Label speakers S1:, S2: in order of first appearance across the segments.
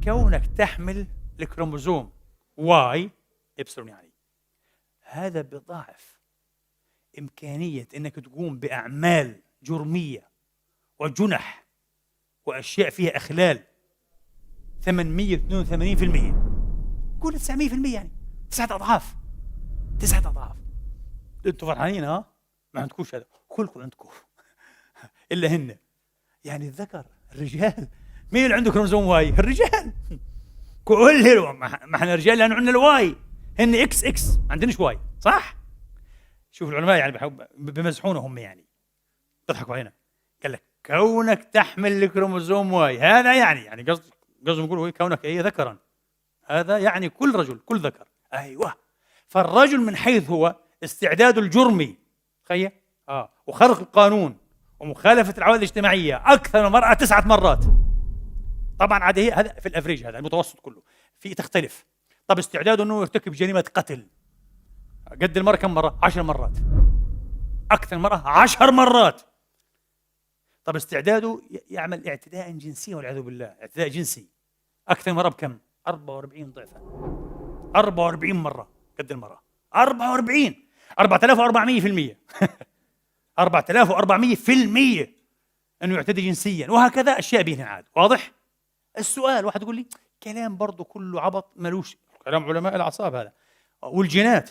S1: كونك تحمل الكروموزوم واي إبسلون يعني هذا بضاعف إمكانية أنك تقوم بأعمال جرمية وجنح وأشياء فيها إخلال 882%. قول 900% يعني 9 أضعاف. 9 أضعاف. أنتوا فرحانين ها؟ ما عندكوش هذا كلكم عندكم إلا هن. يعني الذكر الرجال مين اللي عنده كروموزوم واي؟ الرجال كل ما احنا رجال لأنه عندنا الواي هن إكس إكس ما عندناش واي صح؟ شوف العلماء يعني بمزحونهم يعني تضحكوا علينا. قال لك كونك تحمل الكروموزوم واي هذا يعني قصدهم يقولوا كونك ذكرا هذا يعني كل رجل كل ذكر. أيوة. فالرجل من حيث هو استعداد الجرمي تخيل وخرق القانون ومخالفة العوائد الاجتماعية أكثر من المرأة 9 مرات. طبعا عاد هذا في الأفريج هذا المتوسط كله في تختلف. طب استعداده أنه يرتكب جريمة قتل قد المرأة كم مرة؟ 10 مرات. أكثر المرأة 10 مرات. طب استعداده يعمل اعتداء جنسيا والعياذ بالله اعتداء جنسي أكثر المرأة بكم؟ 44 ضعفا. 44 مرة قد المرأة. 44 4400% 4400% أنه يعتدي جنسيا وهكذا أشياء بينها عاد. واضح؟ السؤال واحد يقول لي كلام برضو كله عبط ملوش كلام علماء الأعصاب هذا والجينات.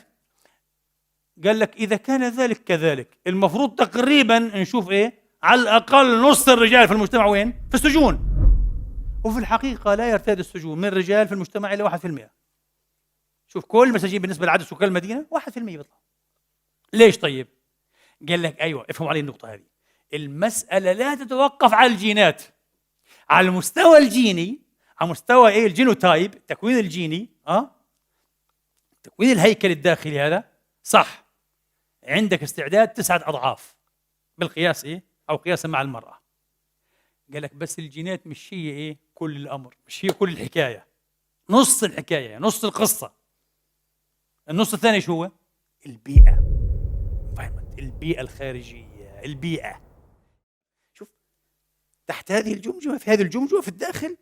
S1: قال لك إذا كان ذلك كذلك المفروض تقريبا نشوف على الأقل نص الرجال في المجتمع وين؟ في السجون. وفي الحقيقة لا يرتاد السجون من الرجال في المجتمع إلا 1%. شوف كل المساجين بالنسبة لعدد سكان المدينة 1% بيطلع. ليش طيب؟ قال لك أيوة افهموا علي النقطة هذه. المسألة لا تتوقف على الجينات. على المستوى الجيني على مستوى الجينوتايب التكوين الجيني تكوين الهيكل الداخلي هذا صح عندك استعداد 9 أضعاف بالقياس أو قياسا مع المرأة. قال لك بس الجينات مش هي كل الأمر مش هي كل الحكاية. نص الحكاية نص القصة. النص الثاني شو هو؟ البيئة. فهمت؟ البيئة الخارجية البيئة. شوف تحت هذه الجمجمة في هذه الجمجمة في الداخل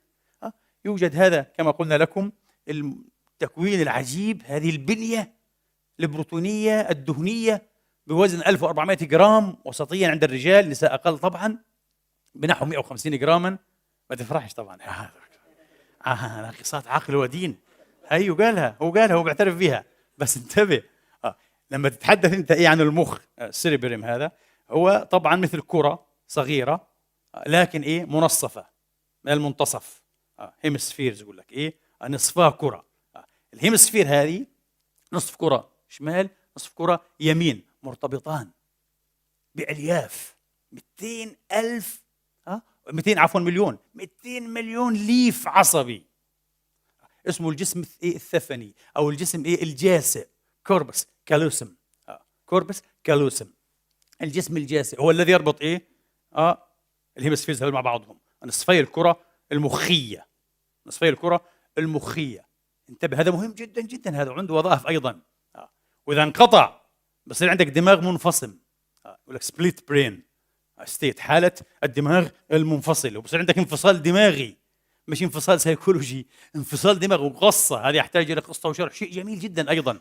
S1: يوجد هذا كما قلنا لكم التكوين العجيب هذه البنية البروتونية الدهنية بوزن 1400 جرام وسطيا عند الرجال. النساء أقل طبعا بنحو 150 جراما. ما تفرحش طبعا ناقصات عقل ودين. هو قالها هو بيعترف بها. بس انتبه لما تتحدث انت عن المخ السيربريم هذا هو طبعا مثل كرة صغيرة لكن منصفة من المنتصف هيمسفيرز يقول لك نصفها كرة. الهيمسفير هذه نصف كرة شمال نصف كرة يمين مرتبطان بألياف 200,000 مليون 200 مليون ليف عصبي اسمه الجسم الثفني أو الجسم الجاسئ كوربس كالوسم. كوربس كالوسم الجسم الجاسئ هو الذي يربط الهيمسفيرز مع بعضهم. نصفي الكرة المخية نصفي الكرة المخية. انتبه هذا مهم جدا جدا. هذا عنده وظائف أيضا. وإذا انقطع بصير عندك دماغ منفصل يقول لك سبليت برين ستيت حالة الدماغ المنفصل. وبصير عندك انفصال دماغي مش انفصال سيكولوجي انفصال دماغ وقصة. هذه يحتاج إلى قصة وشرح شيء جميل جدا أيضا.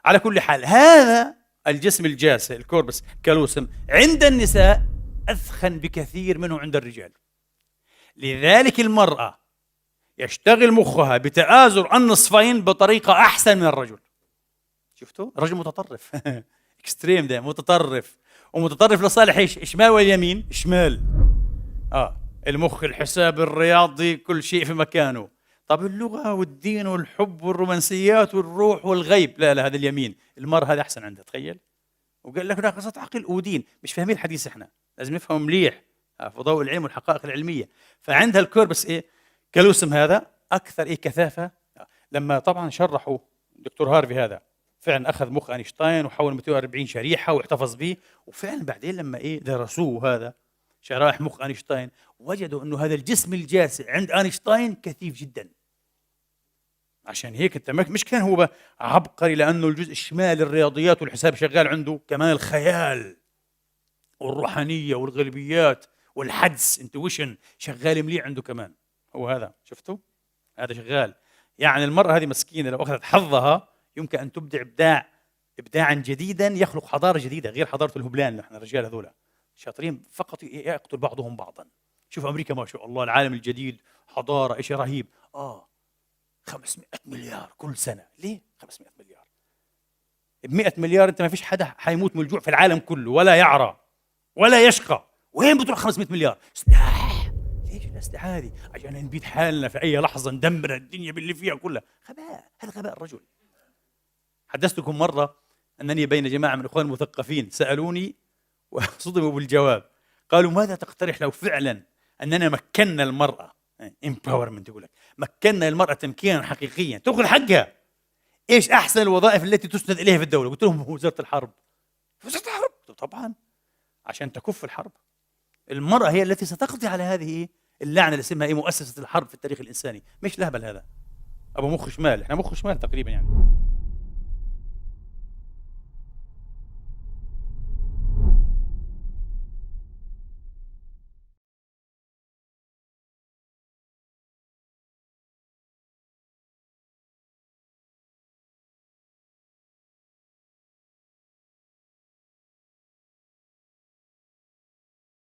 S1: على كل حال هذا الجسم الجاسئ الكوربس كالوسم عند النساء أثخن بكثير منه عند الرجال. لذلك المرأة يشتغل مخها بتآزر النصفين بطريقة أحسن من الرجل. شفتوا؟ الرجل متطرف اكستريم ده متطرف ومتطرف لصالح شمال واليمين شمال. المخ الحساب الرياضي كل شيء في مكانه. طب اللغة والدين والحب والرومانسيات والروح والغيب لا هذا اليمين. المرأة هذا أحسن عندها تخيل. وقال لك ناقصة عقل ودين. مش فاهمين الحديث احنا لازم نفهم مليح في ضوء العلم والحقائق العلمية. فعندها الكوربس كالوسم هذا أكثر كثافة. لما طبعا شرحوا دكتور هارفي هذا فعلا أخذ مخ أينشتاين وحول 240 شريحة واحتفظ به. وفعلا بعدين لما درسوه هذا شرائح مخ أينشتاين وجدوا أنه هذا الجسم الجاسئ عند أينشتاين كثيف جدا. عشان هيك انت مش كان هو عبقري لأنه الجزء الشمالي الرياضيات والحساب شغال عنده كمان الخيال والروحانية والغيبيات والحدس انتويشن شغال مليح عنده كمان. هو هذا شفتوا هذا شغال. يعني المرأة هذه مسكينة لو أخذت حظها يمكن أن تبدع إبداعا جديدا يخلق حضارة جديدة غير حضارة الهبلان. نحن الرجال هذولا شاطرين فقط يقتل بعضهم بعضا. شوف أمريكا ما شاء الله العالم الجديد حضارة شيء رهيب. 500 مليار كل سنة. ليه 500 مليار؟ ب100 مليار أنت ما فيش حدا حيموت من الجوع في العالم كله ولا يعرى ولا يشقى. وين بتروح 500 مليار؟ سلاح. ليش الأسلحة هذه؟ عشان نبيد حالنا في أي لحظة ندمر الدنيا باللي فيها كلها. غباء، هذا غباء الرجل. حدثتكم مرة أنني بين جماعة من الإخوان المثقفين سألوني وصدموا بالجواب. قالوا ماذا تقترح لو فعلا أننا مكنا المرأة empowerment، يقول لك مكنا المرأة تمكينا حقيقيا تأخذ حقها، إيش أحسن الوظائف التي تسند إليها في الدولة؟ قلت لهم وزارة الحرب. وزارة الحرب طبعا عشان تكف الحرب. المرأة هي التي ستقضي على هذه اللعنة اللي اسمها مؤسسة الحرب في التاريخ الإنساني. مش لهبل هذا، أبو مخ شمال. إحنا مخ شمال تقريبا يعني.